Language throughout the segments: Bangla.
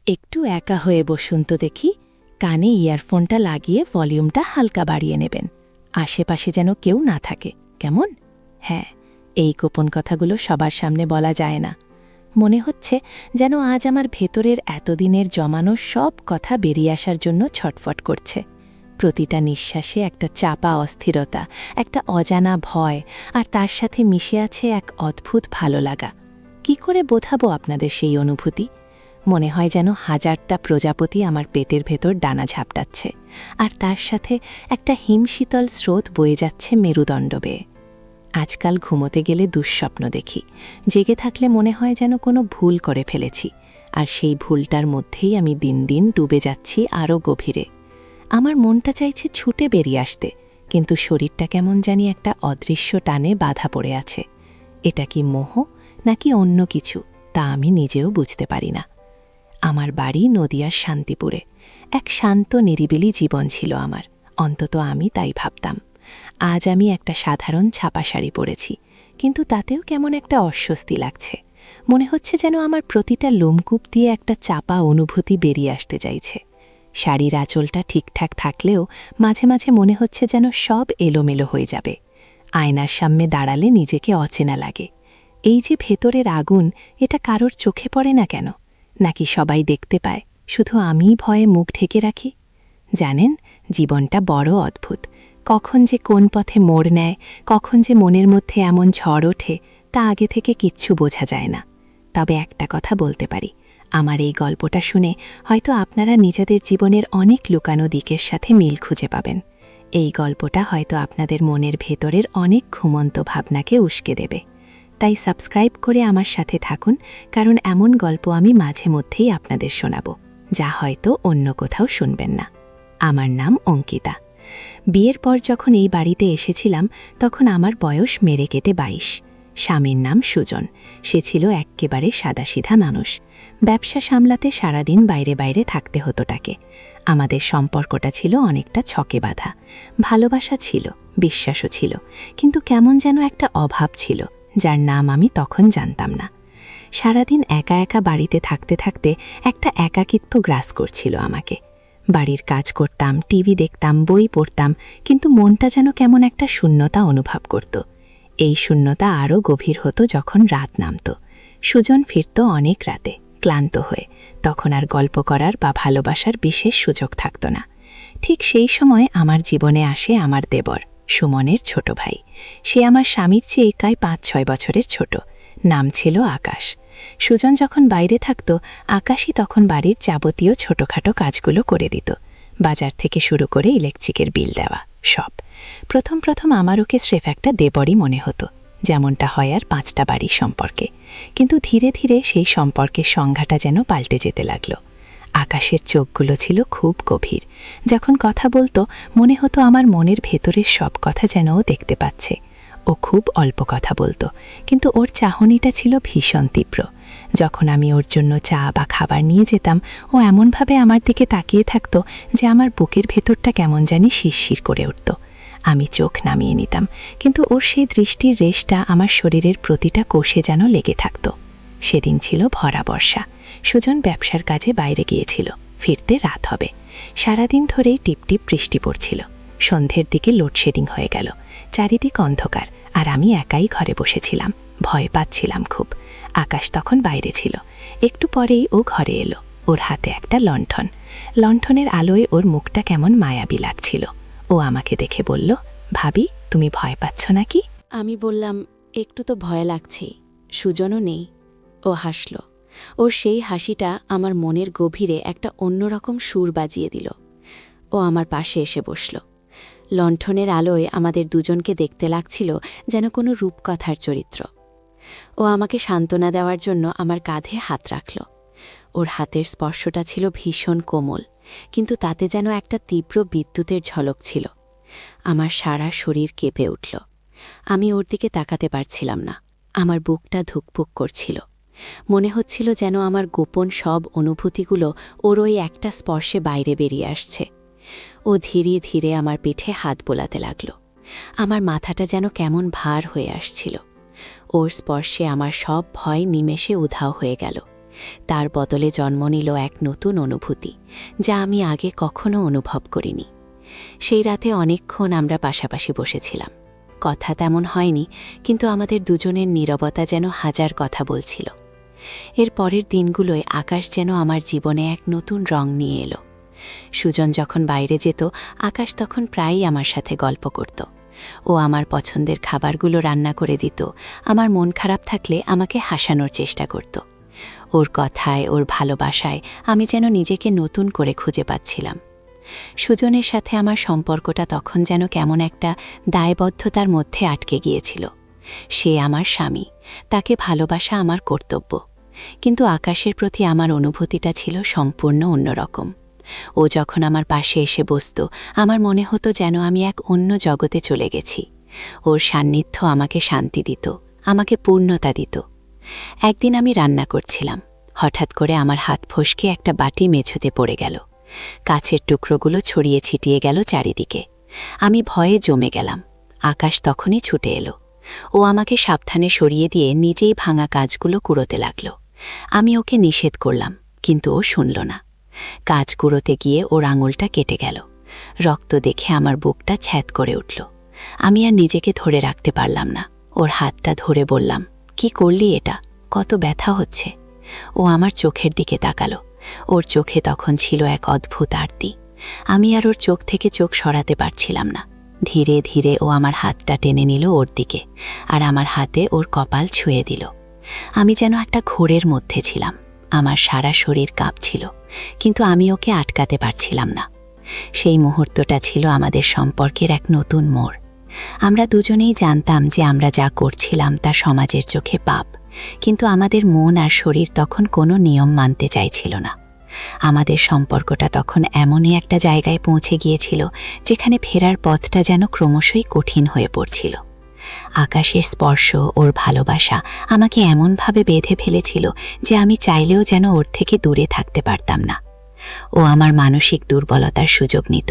একটু একা হয়ে বসুন তো দেখি। কানে ইয়ারফোনটা লাগিয়ে ভলিউমটা হালকা বাড়িয়ে নেবেন। আশেপাশে যেন কেউ না থাকে, কেমন? হ্যাঁ, এই গোপন কথাগুলো সবার সামনে বলা যায় না। মনে হচ্ছে যেন আজ আমার ভেতরের এতদিনের জমানো সব কথা বেরিয়ে আসার জন্য ছটফট করছে। প্রতিটা নিঃশ্বাসে একটা চাপা অস্থিরতা, একটা অজানা ভয়, আর তার সাথে মিশে আছে এক অদ্ভুত ভালো লাগা। কি করে বোঝাবো আপনাদের সেই অনুভূতি? মনে হয় যেন হাজারটা প্রজাপতি আমার পেটের ভেতর ডানা ঝাপটাচ্ছে, আর তার সাথে একটা হিমশীতল স্রোত বয়ে যাচ্ছে মেরুদণ্ড বেয়ে। আজকাল ঘুমোতে গেলে দুঃস্বপ্ন দেখি। জেগে থাকলে মনে হয় যেন কোনো ভুল করে ফেলেছি, আর সেই ভুলটার মধ্যেই আমি দিন দিন ডুবে যাচ্ছি আরও গভীরে। আমার মনটা চাইছে ছুটে বেরিয়ে আসতে, কিন্তু শরীরটা কেমন জানি একটা অদৃশ্য টানে বাধা পড়ে আছে। এটা কি মোহ নাকি অন্য কিছু, তা আমি নিজেও বুঝতে পারি না। আমার বাড়ি নদিয়ার শান্তিপুরে। এক শান্ত নিরিবিলি জীবন ছিল আমার, অন্তত আমি তাই ভাবতাম। আজ আমি একটা সাধারণ ছাপা শাড়ি পরেছি, কিন্তু তাতেও কেমন একটা অস্বস্তি লাগছে। মনে হচ্ছে যেন আমার প্রতিটা লোমকূপ দিয়ে একটা চাপা অনুভূতি বেরিয়ে আসতে চাইছে। শাড়ির আঁচলটা ঠিকঠাক থাকলেও মাঝে মাঝে মনে হচ্ছে যেন সব এলোমেলো হয়ে যাবে। আয়নার সামনে দাঁড়ালে নিজেকে অচেনা লাগে। এই যে ভেতরের আগুন, এটা কারোর চোখে পড়ে না কেন? নাকি সবাই দেখতে পায়, শুধু আমিই ভয়ে মুখ ঢেকে রাখি? জানেন, জীবনটা বড় অদ্ভুত। কখন যে কোন পথে মোড় নেয়, কখন যে মনের মধ্যে এমন ঝড় ওঠে, তা আগে থেকে কিচ্ছু বোঝা যায় না। তবে একটা কথা বলতে পারি, আমার এই গল্পটা শুনে হয়তো আপনারা নিজেদের জীবনের অনেক লুকানো দিকের সাথে মিল খুঁজে পাবেন। এই গল্পটা হয়তো আপনাদের মনের ভেতরের অনেক ঘুমন্ত ভাবনাকে উস্কে দেবে। তাই সাবস্ক্রাইব করে আমার সাথে থাকুন, কারণ এমন গল্প আমি মাঝে মধ্যেই আপনাদের শোনাব, যা হয়তো অন্য কোথাও শুনবেন না। আমার নাম অঙ্কিতা। বিয়ের পর যখন এই বাড়িতে এসেছিলাম, তখন আমার বয়স মেরে কেটে 22। স্বামীর নাম সুজন। সে ছিল এক্কেবারে সাদাসিধা মানুষ। ব্যবসা সামলাতে সারাদিন বাইরে বাইরে থাকতে হতো তাকে। আমাদের সম্পর্কটা ছিল অনেকটা ছকে বাঁধা। ভালোবাসা ছিল, বিশ্বাসও ছিল, কিন্তু কেমন যেন একটা অভাব ছিল, যার নাম আমি তখন জানতাম না। সারাদিন একা একা বাড়িতে থাকতে থাকতে একটা একাকিত্ব গ্রাস করছিল আমাকে। বাড়ির কাজ করতাম, টিভি দেখতাম, বই পড়তাম, কিন্তু মনটা যেন কেমন একটা শূন্যতা অনুভব করত। এই শূন্যতা আরও গভীর হতো যখন রাত নামত। সুজন ফিরত অনেক রাতে, ক্লান্ত হয়ে। তখন আর গল্প করার বা ভালোবাসার বিশেষ সুযোগ থাকত না। ঠিক সেই সময় আমার জীবনে আসে আমার দেবর, সুমনের ছোট ভাই। সে আমার স্বামীর চেয়ে একাই 5-6 বছরের ছোট। নাম ছিল আকাশ। সুজন যখন বাইরে থাকত, আকাশই তখন বাড়ির যাবতীয় ছোটখাটো কাজগুলো করে দিত। বাজার থেকে শুরু করে ইলেকট্রিকের বিল দেওয়া, সব। প্রথম প্রথম আমার ওকে স্রেফ একটা দেবরই মনে হতো, যেমনটা হয় আর 5টা বাড়ির সম্পর্কে। কিন্তু ধীরে ধীরে সেই সম্পর্কের সংজ্ঞাটা যেন পাল্টে যেতে লাগলো। আকাশের চোখগুলো ছিল খুব গভীর। যখন কথা বলতো, মনে হতো আমার মনের ভেতরের সব কথা যেন ও দেখতে পাচ্ছে। ও খুব অল্প কথা বলতো, কিন্তু ওর চাহনিটা ছিল ভীষণ তীব্র। যখন আমি ওর জন্য চা বা খাবার নিয়ে যেতাম, ও এমনভাবে আমার দিকে তাকিয়ে থাকতো যে আমার বুকের ভেতরটা কেমন জানি শিরশির করে উঠত। আমি চোখ নামিয়ে নিতাম, কিন্তু ওর সেই দৃষ্টির রেশটা আমার শরীরের প্রতিটা কোষে যেন লেগে থাকত। সেদিন ছিল ভরা বর্ষা। সুজন ব্যবসার কাজে বাইরে গিয়েছিল, ফিরতে রাত হবে। সারাদিন ধরেই টিপটিপ বৃষ্টি পড়ছিল। সন্ধ্যের দিকে লোডশেডিং হয়ে গেল। চারিদিক অন্ধকার, আর আমি একাই ঘরে বসেছিলাম। ভয় পাচ্ছিলাম খুব। আকাশ তখন বাইরে ছিল। একটু পরেই ও ঘরে এলো। ওর হাতে একটা লণ্ঠন। লণ্ঠনের আলোয় ওর মুখটা কেমন মায়াবী লাগছিল। ও আমাকে দেখে বলল, ভাবি, তুমি ভয় পাচ্ছ নাকি? আমি বললাম, একটু তো ভয় লাগছেই। সুজনও নেই। ও হাসল। ওর সেই হাসিটা আমার মনের গভীরে একটা অন্যরকম সুর বাজিয়ে দিল। ও আমার পাশে এসে বসল। লণ্ঠনের আলোয় আমাদের দুজনকে দেখতে লাগছিল যেন কোনো রূপকথার চরিত্র। ও আমাকে সান্ত্বনা দেওয়ার জন্য আমার কাঁধে হাত রাখল। ওর হাতের স্পর্শটা ছিল ভীষণ কোমল, কিন্তু তাতে যেন একটা তীব্র বিদ্যুতের ঝলক ছিল। আমার সারা শরীর কেঁপে উঠল। আমি ওর দিকে তাকাতে পারছিলাম না। আমার বুকটা ধুকপুক করছিল। মনে হচ্ছিল যেন আমার গোপন সব অনুভূতিগুলো ওর ওই একটা স্পর্শে বাইরে বেরিয়ে আসছে। ও ধীরে ধীরে আমার পিঠে হাত বোলাতে লাগল। আমার মাথাটা যেন কেমন ভার হয়ে আসছিল। ওর স্পর্শে আমার সব ভয় নিমেষে উধাও হয়ে গেল। তার বদলে জন্ম নিল এক নতুন অনুভূতি, যা আমি আগে কখনো অনুভব করিনি। সেই রাতে অনেকক্ষণ আমরা পাশাপাশি বসেছিলাম। কথা তেমন হয়নি, কিন্তু আমাদের দুজনের নীরবতা যেন হাজার কথা বলছিল। এর পরের দিনগুলোয় আকাশ যেন আমার জীবনে এক নতুন রং নিয়ে এলো। সুজন যখন বাইরে যেত, আকাশ তখন প্রায়ই আমার সাথে গল্প করত। ও আমার পছন্দের খাবারগুলো রান্না করে দিত, আমার মন খারাপ থাকলে আমাকে হাসানোর চেষ্টা করত। ওর কথায়, ওর ভালোবাসায় আমি যেন নিজেকে নতুন করে খুঁজে পাচ্ছিলাম। সুজনের সাথে আমার সম্পর্কটা তখন যেন কেমন একটা দায়বদ্ধতার মধ্যে আটকে গিয়েছিল। সে আমার স্বামী, তাকে ভালোবাসা আমার কর্তব্য। কিন্তু আকাশের প্রতি আমার অনুভূতিটা ছিল সম্পূর্ণ অন্যরকম। ও যখন আমার পাশে এসে বসত, আমার মনে হতো যেন আমি এক অন্য জগতে চলে গেছি। ওর সান্নিধ্য আমাকে শান্তি দিত, আমাকে পূর্ণতা দিত। একদিন আমি রান্না করছিলাম, হঠাৎ করে আমার হাত ফসকে একটা বাটি মেঝেতে পড়ে গেল। কাছের টুকরোগুলো ছড়িয়ে ছিটিয়ে গেল চারিদিকে। আমি ভয়ে জমে গেলাম। আকাশ তখনই ছুটে এলো। ও আমাকে সাবধানে সরিয়ে দিয়ে নিজেই ভাঙা কাজগুলো কুড়োতে লাগল। আমি ওকে নিষেধ করলাম, কিন্তু ও শুনল না। কাজ কুড়োতে গিয়ে ওর আঙুলটা কেটে গেল। রক্ত দেখে আমার বুকটা ছ্যাদ করে উঠল। আমি আর নিজেকে ধরে রাখতে পারলাম না। ওর হাতটা ধরে বললাম, কি করলি এটা? কত ব্যথা হচ্ছে। ও আমার চোখের দিকে তাকালো। ওর চোখে তখন ছিল এক অদ্ভুত আরতি। আমি আর ওর চোখ থেকে চোখ সরাতে পারছিলাম না। ধীরে ধীরে ও আমার হাতটা টেনে নিল ওর দিকে, আর আমার হাতে ওর কপাল ছুঁয়ে দিল। আমি যেন একটা ঘোরের মধ্যে ছিলাম। আমার সারা শরীর কাঁপছিল, কিন্তু আমি ওকে আটকাতে পারছিলাম না। সেই মুহূর্তটা ছিল আমাদের সম্পর্কের এক নতুন মোড়। আমরা দুজনেই জানতাম যে আমরা যা করছিলাম তা সমাজের চোখে পাপ, কিন্তু আমাদের মন আর শরীর তখন কোনো নিয়ম মানতে চাইছিল না। আমাদের সম্পর্কটা তখন এমনই একটা জায়গায় পৌঁছে গিয়েছিল যেখানে ফেরার পথটা যেন ক্রমশই কঠিন হয়ে পড়ছিল। আকাশের স্পর্শ, ওর ভালোবাসা আমাকে এমনভাবে বেঁধে ফেলেছিল যে আমি চাইলেও যেন ওর থেকে দূরে থাকতে পারতাম না। ও আমার মানসিক দুর্বলতার সুযোগ নিত,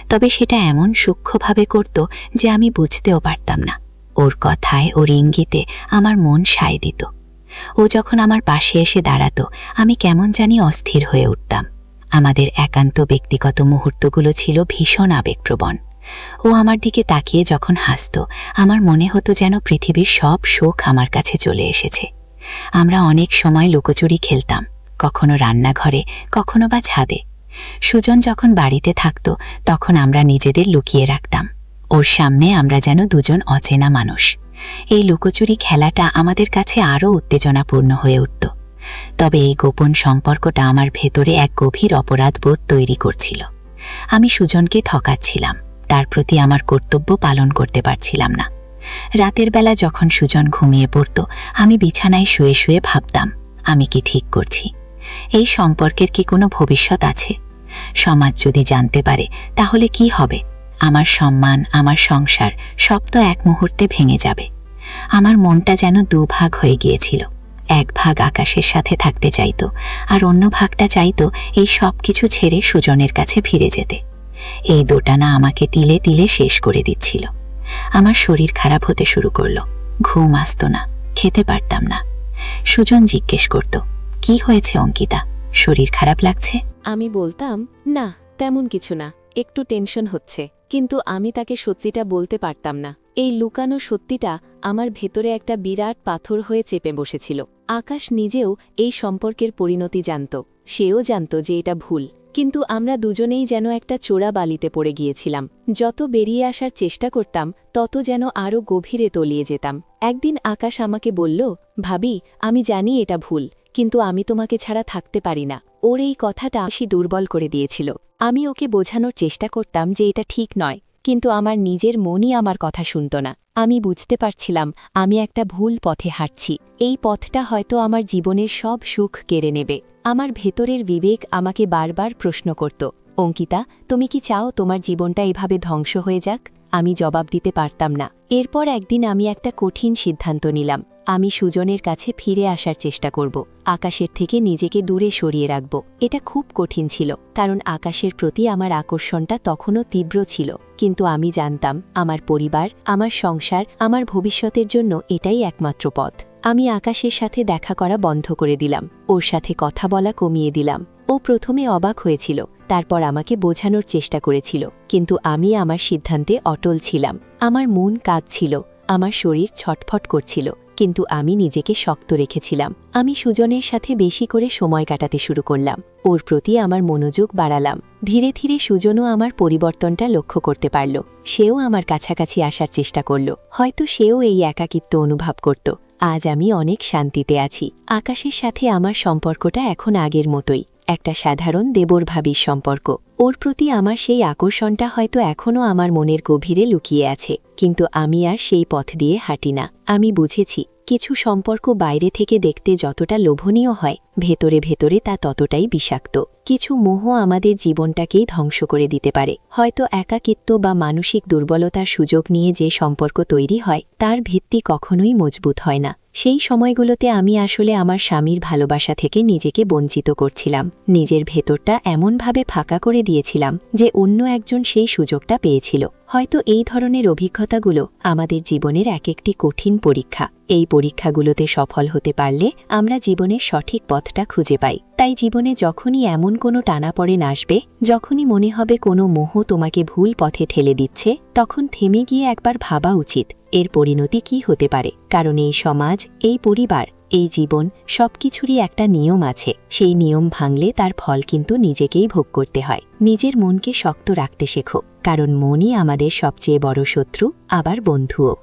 তবে সেটা এমন সূক্ষ্মভাবে করত যে আমি বুঝতেও পারতাম না। ওর কথায়, ওর ইঙ্গিতে আমার মন সায় দিত। ও যখন আমার পাশে এসে দাঁড়াতো, আমি কেমন জানি অস্থির হয়ে উঠতাম। আমাদের একান্ত ব্যক্তিগত মুহূর্তগুলো ছিল ভীষণ আবেগপ্রবণ। ও আমার দিকে তাকিয়ে যখন হাসত, আমার মনে হতো যেন পৃথিবীর সব সুখ আমার কাছে চলে এসেছে। আমরা অনেক সময় লুকোচুরি খেলতাম, কখনো রান্নাঘরে, কখনো বা ছাদে। সুজন যখন বাড়িতে থাকতো, তখন আমরা নিজেদের লুকিয়ে রাখতাম। ওর সামনে আমরা যেন দুজন অচেনা মানুষ। এই লুকোচুরি খেলাটা আমাদের কাছে আরও উত্তেজনাপূর্ণ হয়ে উঠত। তবে এই গোপন সম্পর্কটা আমার ভেতরে এক গভীর অপরাধবোধ তৈরি করছিল। আমি সুজনকে ঠকাচ্ছিলাম, তার প্রতি আমার কর্তব্য পালন করতে পারছিলাম না। রাতের বেলা যখন সুজন ঘুমিয়ে পড়ত, আমি বিছানায় শুয়ে শুয়ে ভাবতাম, আমি কি ঠিক করছি? এই সম্পর্কের কি কোনো ভবিষ্যৎ আছে? সমাজ যদি জানতে পারে তাহলে কি হবে? আমার সম্মান, আমার সংসার সব তো এক মুহূর্তে ভেঙে যাবে। আমার মনটা যেন দুভাগ হয়ে গিয়েছিল। এক ভাগ আকাশের সাথে থাকতে চাইতো, আর অন্য ভাগটা চাইতো এই সব কিছু ছেড়ে সুজনের কাছে ফিরে যেতে। এই দোটানা আমাকে তিলে তিলে শেষ করে দিচ্ছিল। আমার শরীর খারাপ হতে শুরু করলো, ঘুম আসতো না, খেতে পারতাম না। সুজন জিজ্ঞেস করত, কি হয়েছে অঙ্কিতা, শরীর খারাপ লাগছে? আমি বলতাম, না তেমন কিছু না, একটু টেনশন হচ্ছে। কিন্তু আমি তাকে সত্যিটা বলতে পারতাম না। এই লুকানো সত্যিটা আমার ভেতরে একটা বিরাট পাথর হয়ে চেপে বসেছিল। আকাশ নিজেও এই সম্পর্কের পরিণতি জানত। সেও জানত যে এটা ভুল, কিন্তু আমরা দুজনেই যেন একটা চোরা বালিতে পড়ে গিয়েছিলাম। যত বেরিয়ে আসার চেষ্টা করতাম, তত যেন আরও গভীরে তলিয়ে যেতাম। একদিন আকাশ আমাকে বলল, ভাবি, আমি জানি এটা ভুল, কিন্তু আমি তোমাকে ছাড়া থাকতে পারি না। ওর এই কথাটা বেশি দুর্বল করে দিয়েছিল। আমি ওকে বোঝানোর চেষ্টা করতাম যে এটা ঠিক নয়, কিন্তু আমার নিজের মনই আমার কথা শুনত না। আমি বুঝতে পারছিলাম আমি একটা ভুল পথে হাঁটছি। এই পথটা হয়তো আমার জীবনের সব সুখ কেড়ে নেবে। আমার ভেতরের বিবেক আমাকে বারবার প্রশ্ন করত, অঙ্কিতা, তুমি কি চাও তোমার জীবনটা এভাবে ধ্বংস হয়ে যাক? আমি জবাব দিতে পারতাম না। এরপর একদিন আমি একটা কঠিন সিদ্ধান্ত নিলাম। আমি সুজনের কাছে ফিরে আসার চেষ্টা করব, আকাশের থেকে নিজেকে দূরে সরিয়ে রাখব। এটা খুব কঠিন ছিল, কারণ আকাশের প্রতি আমার আকর্ষণটা তখনও তীব্র ছিল। কিন্তু আমি জানতাম আমার পরিবার, আমার সংসার, আমার ভবিষ্যতের জন্য এটাই একমাত্র পথ। আমি আকাশের সাথে দেখা করা বন্ধ করে দিলাম, ওর সাথে কথা বলা কমিয়ে দিলাম। ও প্রথমে অবাক হয়েছিল, তারপর আমাকে বোঝানোর চেষ্টা করেছিল, কিন্তু আমি আমার সিদ্ধান্তে অটল ছিলাম। আমার মন কাঁদছিল, আমার শরীর ছটফট করছিল, কিন্তু আমি নিজেকে শক্ত রেখেছিলাম। আমি সুজনের সাথে বেশি করে সময় কাটাতে শুরু করলাম, ওর প্রতি আমার মনোযোগ বাড়ালাম। ধীরে ধীরে সুজনও আমার পরিবর্তনটা লক্ষ্য করতে পারল, সেও আমার কাছাকাছি আসার চেষ্টা করল। হয়তো সেও এই একাকিত্ব অনুভব করত। আজ আমি অনেক শান্তিতে আছি। আকাশের সাথে আমার সম্পর্কটা এখন আগের মতোই, একটা সাধারণ দেবর ভাবীর সম্পর্ক। ওর প্রতি আমার সেই আকর্ষণটা হয়তো এখনও আমার মনের গভীরে লুকিয়ে আছে, কিন্তু আমি আর সেই পথ দিয়ে হাঁটি না। আমি বুঝেছি, কিছু সম্পর্ক বাইরে থেকে দেখতে যতটা লোভনীয় হয়, ভেতরে ভেতরে তা ততটাই বিষাক্ত। কিছু মোহ আমাদের জীবনটাকেই ধ্বংস করে দিতে পারে। হয়তো একাকিত্ব বা মানসিক দুর্বলতার সুযোগ নিয়ে যে সম্পর্ক তৈরি হয়, তার ভিত্তি কখনোই মজবুত হয় না। সেই সময়গুলোতে আমি আসলে আমার স্বামীর ভালোবাসা থেকে নিজেকে বঞ্চিত করছিলাম। নিজের ভেতরটা এমনভাবে ফাঁকা করে দিয়েছিলাম যে অন্য একজন সেই সুযোগটা পেয়েছিল। হয়তো এই ধরনের অভিজ্ঞতাগুলো আমাদের জীবনের এক একটি কঠিন পরীক্ষা। এই পরীক্ষাগুলোতে সফল হতে পারলে আমরা জীবনের সঠিক পথটা খুঁজে পাই। তাই জীবনে যখনই এমন কোনো টানাপড়েন আসবে, যখনই মনে হবে কোনো মোহ তোমাকে ভুল পথে ঠেলে দিচ্ছে, তখন থেমে গিয়ে একবার ভাবা উচিত এর পরিণতি কি হতে পারে। কারণ এই সমাজ, এই পরিবার, এই জীবন সবকিছুরই একটা নিয়ম আছে। সেই নিয়ম ভাঙলে তার ফল কিন্তু নিজেকেই ভোগ করতে হয়। নিজের মনকে শক্ত রাখতে শেখো, কারণ মনই আমাদের সবচেয়ে বড় শত্রু, আবার বন্ধুও।